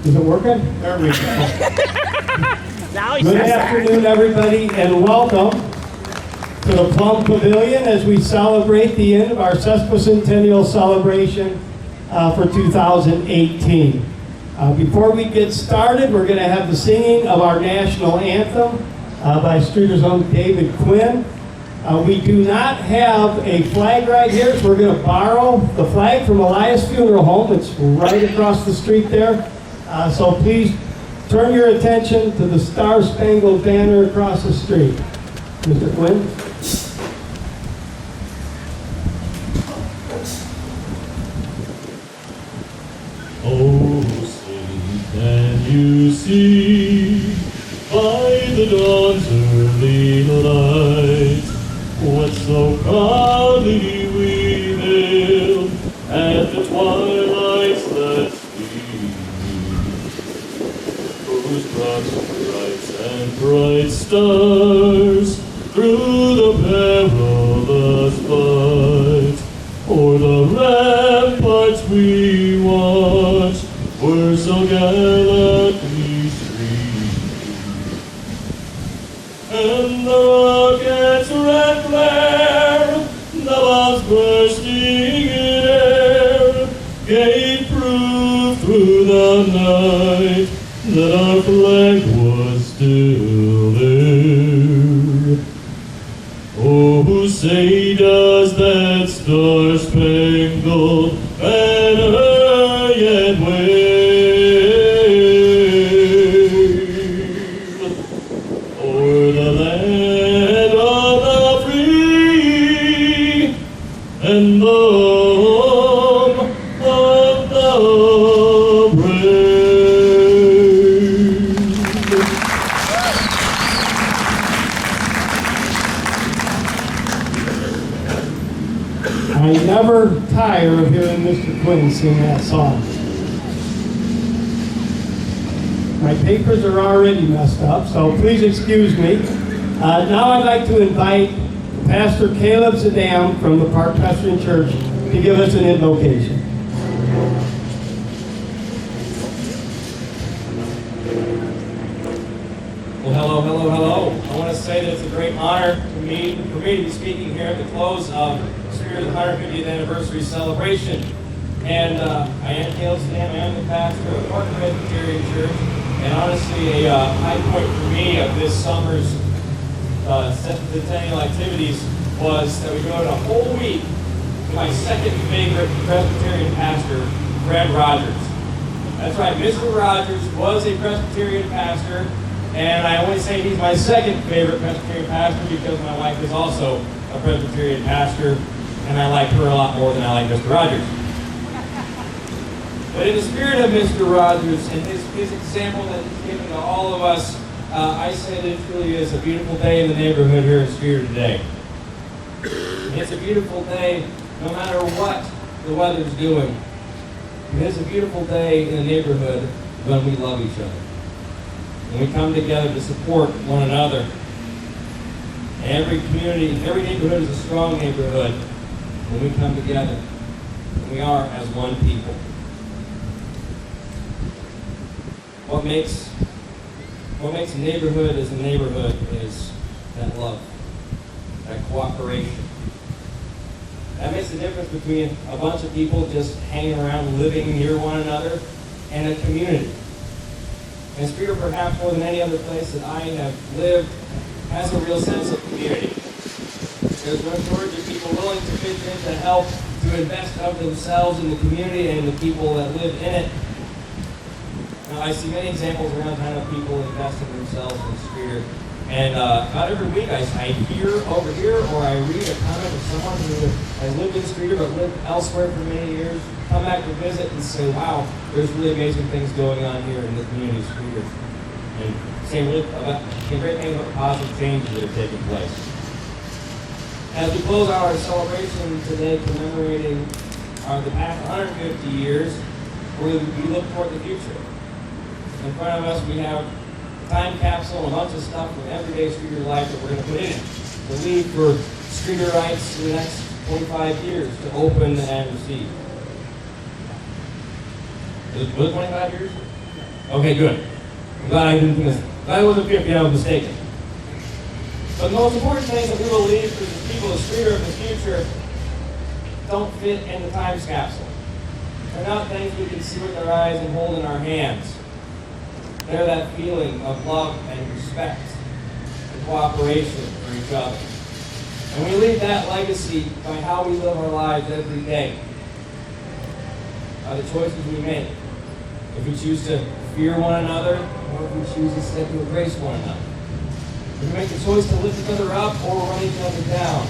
Is it working? There we go. Now he Good says afternoon, everybody, and welcome to the Plum Pavilion as we celebrate the end of our sesquicentennial celebration for 2018. Before we get started, we're going to have the singing of our national anthem by Streator's own David Quinn. We do not have a flag right here, so we're going to borrow the flag from Elias Funeral Home. It's right across the street there. So please turn your attention to the Star-Spangled Banner across the street. Mr. Quinn? Oh, sing, can you see by the dawn's early light what so proudly we hailed at the twilight's last gleam, whose broad stripes and bright stars through the perilous fight o'er the ramparts we watched were so gallantly streamed, and the rocket's red flare, the bombs bursting in air, gave proof through the night that our flag was still there. Oh, say does that star-spangled banner yet wave o'er the land of the free and the home of the brave? I never tire of hearing Mr. Quinn sing that song. My papers are already messed up, so please excuse me. Now I'd like to invite Pastor Caleb Zadam from the Park Presbyterian Church to give us an invocation. Well, hello, hello, hello. I want to say that it's a great honor for me to be speaking here at the close of Streator's 150th anniversary celebration. And I am Caleb Zadam. I am the pastor of the Park Presbyterian Church. And honestly, a high point for me of this summer's centennial activities was that we devoted a whole week to my second favorite Presbyterian pastor, Fred Rogers. That's right, Mr. Rogers was a Presbyterian pastor, and I only say he's my second favorite Presbyterian pastor because my wife is also a Presbyterian pastor, and I like her a lot more than I like Mr. Rogers. But in the spirit of Mr. Rogers and his example that he's given to all of us, I say that it truly is a beautiful day in the neighborhood here in Streator today. It's a beautiful day no matter what the weather's doing. It's a beautiful day in the neighborhood when we love each other. When we come together to support one another. Every community, every neighborhood is a strong neighborhood when we come together. And we are as one people. What makes a neighborhood as a neighborhood is that love, that cooperation. That makes the difference between a bunch of people just hanging around, living near one another, and a community. And Streator, perhaps more than any other place that I have lived, has a real sense of community. There's no shortage of people willing to pitch in to help, to invest of themselves in the community and the people that live in it. Now, I see many examples around town of people investing themselves in Streator. And about every week I hear over here or I read a comment of someone who has lived in Streator but lived elsewhere for many years, come back to visit and say, wow, there's really amazing things going on here in the community of Streator. And saying great things about the positive changes that have taken place. As we close our celebration today commemorating the past 150 years, we look toward the future. In front of us we have a time capsule and a bunch of stuff from everyday Streator life that we're going to put in to leave for Streatorites in the next 25 years to open and receive. Was it 25 years? Okay, good. I'm glad I didn't think this. Glad I wasn't mistaken. But the most important things that we will leave for the people of Streator of the future don't fit in the time capsule. They're not things we can see with our eyes and hold in our hands. They're that feeling of love and respect and cooperation for each other. And we leave that legacy by how we live our lives every day, by the choices we make. If we choose to fear one another, or if we choose instead to embrace one another. If we make the choice to lift each other up or run each other down,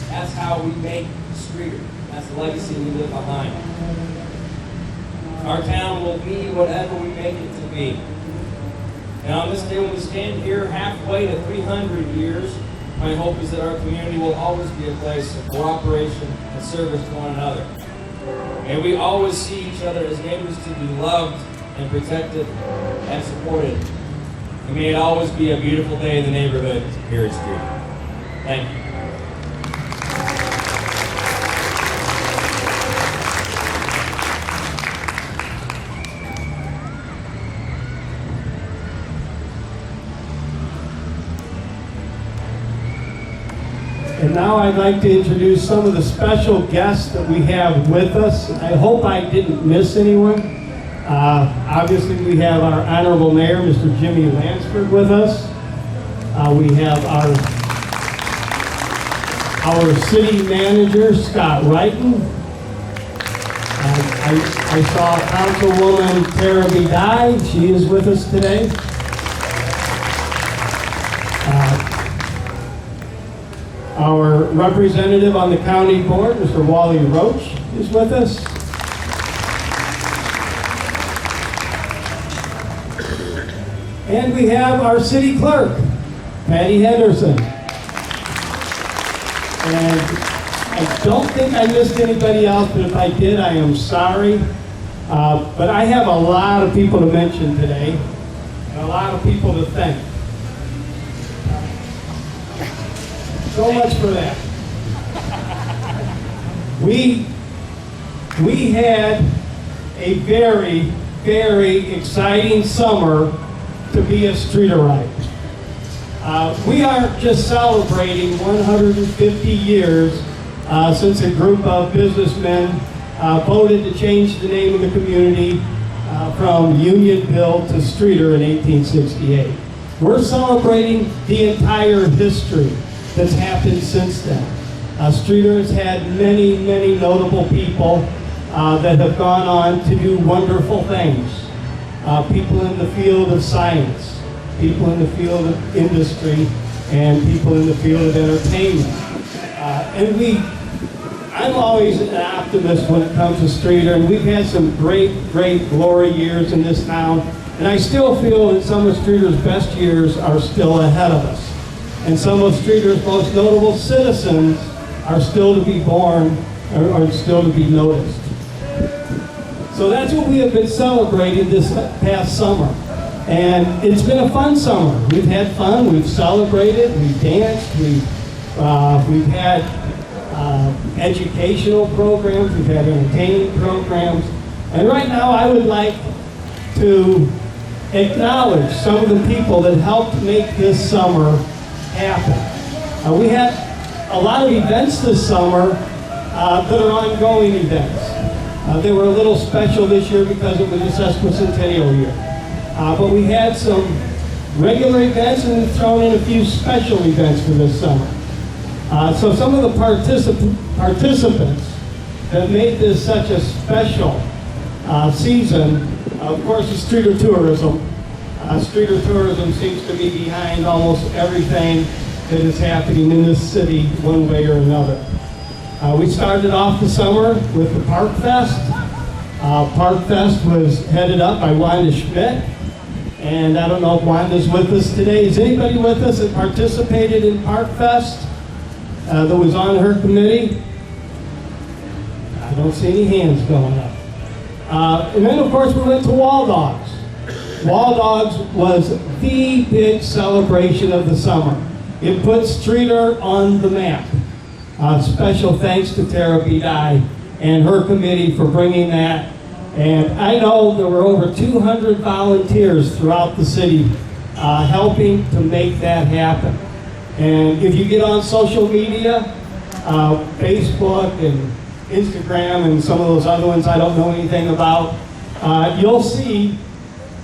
that's how we make Streator. That's the legacy we leave behind. Our town will be whatever we make it to be. And on this day when we stand here halfway to 300 years, my hope is that our community will always be a place of cooperation and service to one another. May we always see each other as neighbors to be loved and protected and supported. And may it always be a beautiful day in the neighborhood here at Streator. Thank you. And now I'd like to introduce some of the special guests that we have with us. I hope I didn't miss anyone. Obviously, we have our Honorable Mayor, Mr. Jimmy Lansford, with us. We have our City Manager, Scott Wrighton. I saw Councilwoman Tara Bedai. She is with us today. Our representative on the county board, Mr. Wally Roach, is with us. And we have our city clerk, Patty Henderson. And I don't think I missed anybody else, but if I did, I am sorry. But I have a lot of people to mention today, and a lot of people to thank. So much for that. We had a very, very exciting summer to be a Streatorite. We aren't just celebrating 150 years since a group of businessmen voted to change the name of the community from Unionville to Streator in 1868. We're celebrating the entire history that's happened since then. Streator has had many, many notable people that have gone on to do wonderful things. People in the field of science, people in the field of industry, and people in the field of entertainment. I'm always an optimist when it comes to Streator, and we've had some great, great glory years in this town, and I still feel that some of Streator's best years are still ahead of us. And some of Streator's most notable citizens are still to be born or still to be noticed. So that's what we have been celebrating this past summer. And it's been a fun summer. We've had fun, we've celebrated, we've danced, we've had educational programs, we've had entertaining programs. And right now I would like to acknowledge some of the people that helped make this summer happen. We had a lot of events this summer that are ongoing events. They were a little special this year because it was a sesquicentennial year. But we had some regular events and we've thrown in a few special events for this summer. So some of the participants that made this such a special season, of course, is Streator Tourism. Streator Tourism seems to be behind almost everything that is happening in this city one way or another. We started off the summer with the Park Fest. Park Fest was headed up by Wanda Schmidt. And I don't know if Wanda's with us today. Is anybody with us that participated in Park Fest that was on her committee? I don't see any hands going up. And then, of course, we went to Wall Dogs. Wall Dogs was the big celebration of the summer. It put Streator on the map. Special thanks to Tara Bedai and her committee for bringing that And I know there were over 200 volunteers throughout the city helping to make that happen. And if you get on social media, Facebook and Instagram and some of those other ones I don't know anything about, you'll see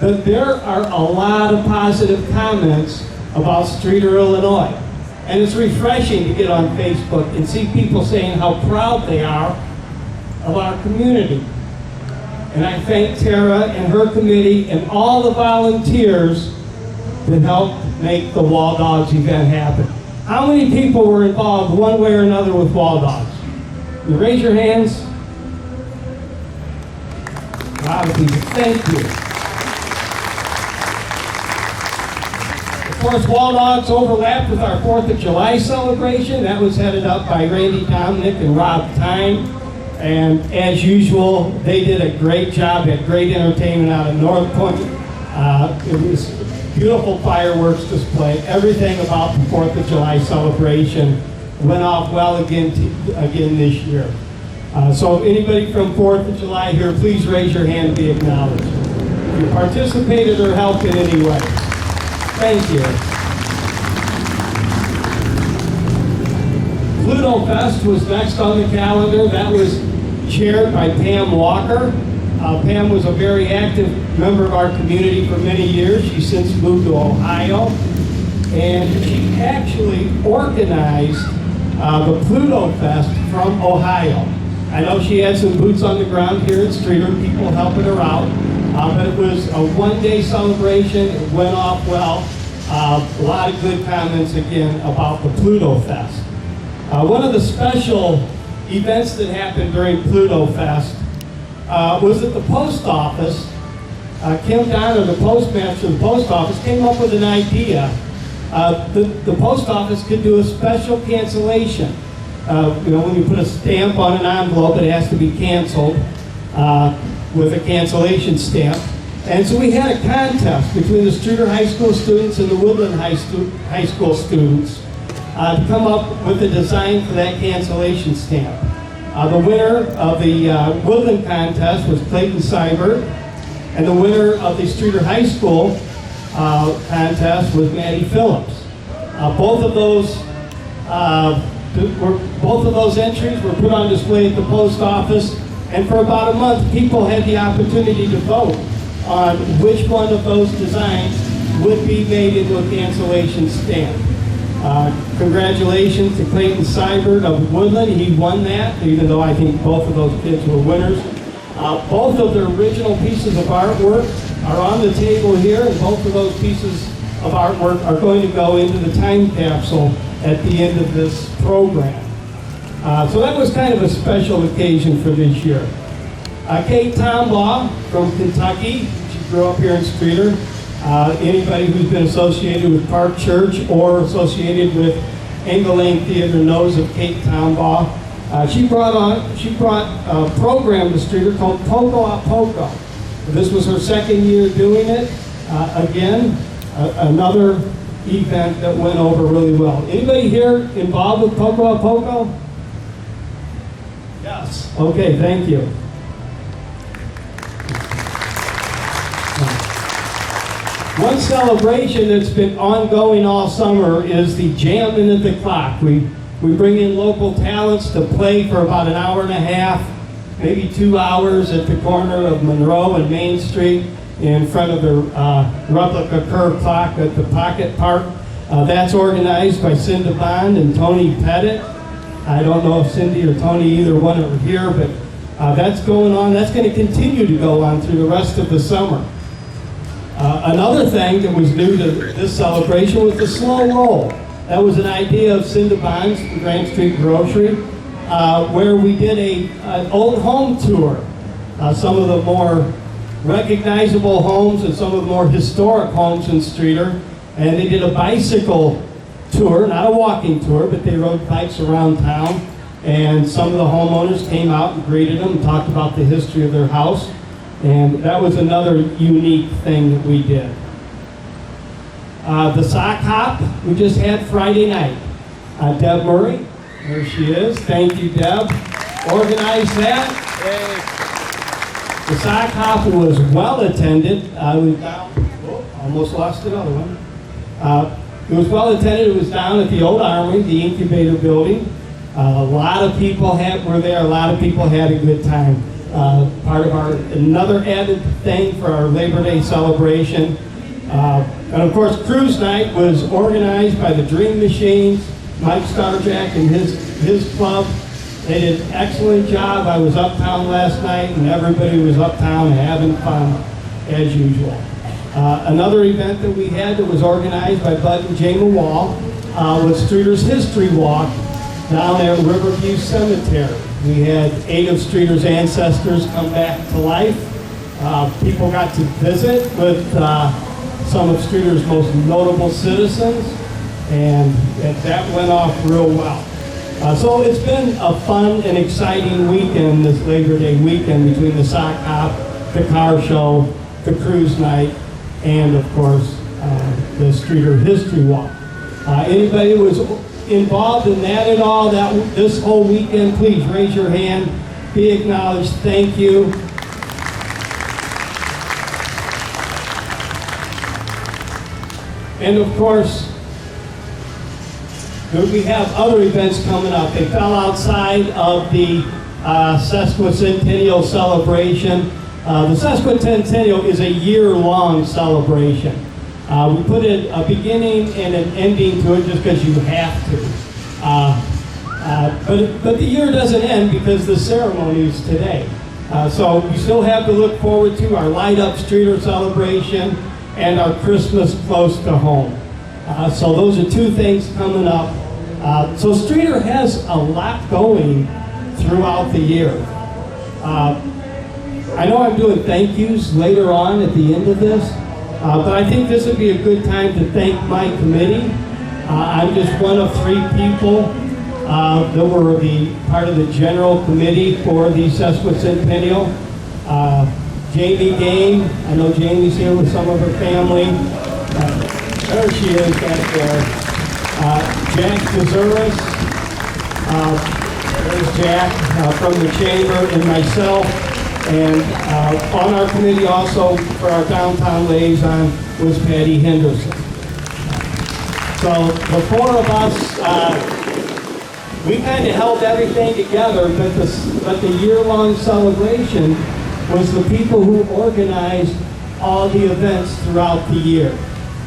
that there are a lot of positive comments about Streator, Illinois. And it's refreshing to get on Facebook and see people saying how proud they are of our community. And I thank Tara and her committee and all the volunteers that helped make the Wall Dogs event happen. How many people were involved one way or another with Wall Dogs? You raise your hands. A lot of people. Thank you. Of course, Wall Dogs overlapped with our 4th of July celebration. That was headed up by Randy Dominic and Rob Tyne. And as usual, they did a great job, had great entertainment out of North Point. It was beautiful fireworks display. Everything about the 4th of July celebration went off well again this year. So anybody from 4th of July here, please raise your hand and be acknowledged. If you participated or helped in any way. Thank you. Pluto Fest was next on the calendar. That was chaired by Pam Walker. Pam was a very active member of our community for many years. She's since moved to Ohio. And she actually organized the Pluto Fest from Ohio. I know she had some boots on the ground here at Streator, people helping her out. But it was a one-day celebration. It went off well. A lot of good comments again about the Pluto Fest. One of the special events that happened during Pluto Fest was at the post office. Kim Donner, the postmaster of the post office, came up with an idea. The post office could do a special cancellation. When you put a stamp on an envelope, it has to be canceled with a cancellation stamp. And so we had a contest between the Streator High School students and the Woodland High School students to come up with a design for that cancellation stamp. The winner of the Woodland contest was Clayton Seibert, and the winner of the Streator High School contest was Maddie Phillips. Both of those entries were put on display at the post office, and for about a month, people had the opportunity to vote on which one of those designs would be made into a cancellation stamp. Congratulations to Clayton Seibert of Woodland. He won that, even though I think both of those kids were winners. Both of their original pieces of artwork are on the table here, and both of those pieces of artwork are going to go into the time capsule at the end of this program. So that was kind of a special occasion for this year. Kate Tombaugh from Kentucky, she grew up here in Streator. Anybody who's been associated with Park Church or associated with Angle Lane Theater knows of Kate Tombaugh. She brought a program to Streator called Poco a Poco. This was her second year doing it. Again, another event that went over really well. Anybody here involved with Poco a Poco? Yes. Okay, thank you. One celebration that's been ongoing all summer is the Jammin' at the Clock. We bring in local talents to play for about an hour and a half, maybe 2 hours at the corner of Monroe and Main Street in front of the replica curved clock at the Pocket Park. That's organized by Cinda Bond and Tony Pettit. I don't know if Cindy or Tony, either one are here, but that's going on. That's going to continue to go on through the rest of the summer. Another thing that was new to this celebration was the slow roll. That was an idea of Cinda Bond's Grand Street Grocery, where we did an old home tour. Some of the more recognizable homes and some of the more historic homes in Streator. And they did a bicycle tour, not a walking tour, but they rode bikes around town. And some of the homeowners came out and greeted them and talked about the history of their house. And that was another unique thing that we did. The sock hop we just had Friday night. Deb Murray, there she is. Thank you, Deb. Organized that. The sock hop was well attended. Almost lost another one. It was well attended. It was down at the old Armory, the incubator building. A lot of people were there. A lot of people had a good time. Part of another added thing for our Labor Day celebration. And of course, Cruise Night was organized by the Dream Machines, Mike Starjack and his club. They did an excellent job. I was uptown last night, and everybody was uptown having fun as usual. Another event that we had that was organized by Bud and Jay Mawal was Streator's History Walk down at Riverview Cemetery. We had 8 of Streator's ancestors come back to life. People got to visit with some of Streator's most notable citizens, and that went off real well. So it's been a fun and exciting weekend, this Labor Day weekend, between the sock hop, the car show, the cruise night, and of course, the Streator History Walk. Anybody who was involved in that at all, this whole weekend, please raise your hand, be acknowledged, thank you. And of course, we have other events coming up. They fell outside of the sesquicentennial celebration. The sesquicentennial is a year-long celebration. We put a beginning and an ending to it just because you have to. But the year doesn't end because the ceremony is today. So we still have to look forward to our Light Up Streator celebration and our Christmas close to home. So those are 2 things coming up. So Streator has a lot going throughout the year. I know I'm doing thank yous later on at the end of this, but I think this would be a good time to thank my committee. I'm just one of 3 people that were part of the general committee for the sesquicentennial. Jamie Game, I know Jamie's here with some of her family. There she is back there. Jack Kazuris, there's Jack from the chamber, and myself. And on our committee also for our downtown liaison was Patty Henderson. So the 4 of us, we kind of held everything together, but the year-long celebration was the people who organized all the events throughout the year.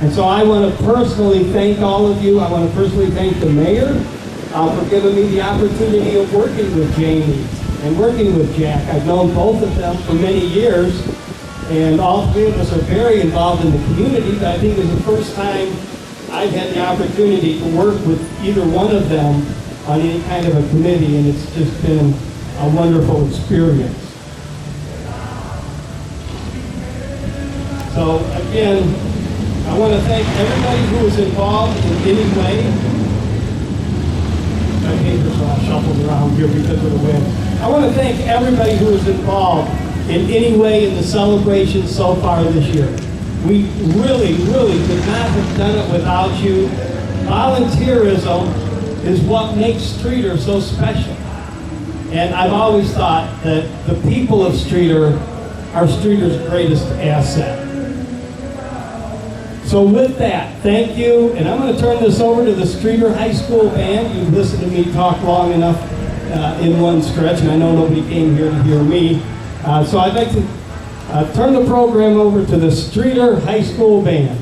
And so I want to personally thank all of you. I want to personally thank the mayor for giving me the opportunity of working with Jamie and working with Jack. I've known both of them for many years, and all 3 of us are very involved in the community, but I think it's the first time I've had the opportunity to work with either one of them on any kind of a committee, and it's just been a wonderful experience. So again, I want to thank everybody who was involved in any way. My papers are all shuffled around here because of the wind. I want to thank everybody who was involved in any way in the celebration so far this year. We really, really could not have done it without you. Volunteerism is what makes Streator so special. And I've always thought that the people of Streator are Streator's greatest asset. So with that, thank you, and I'm going to turn this over to the Streator High School Band. You've listened to me talk long enough in one stretch, and I know nobody came here to hear me. So I'd like to turn the program over to the Streator High School Band.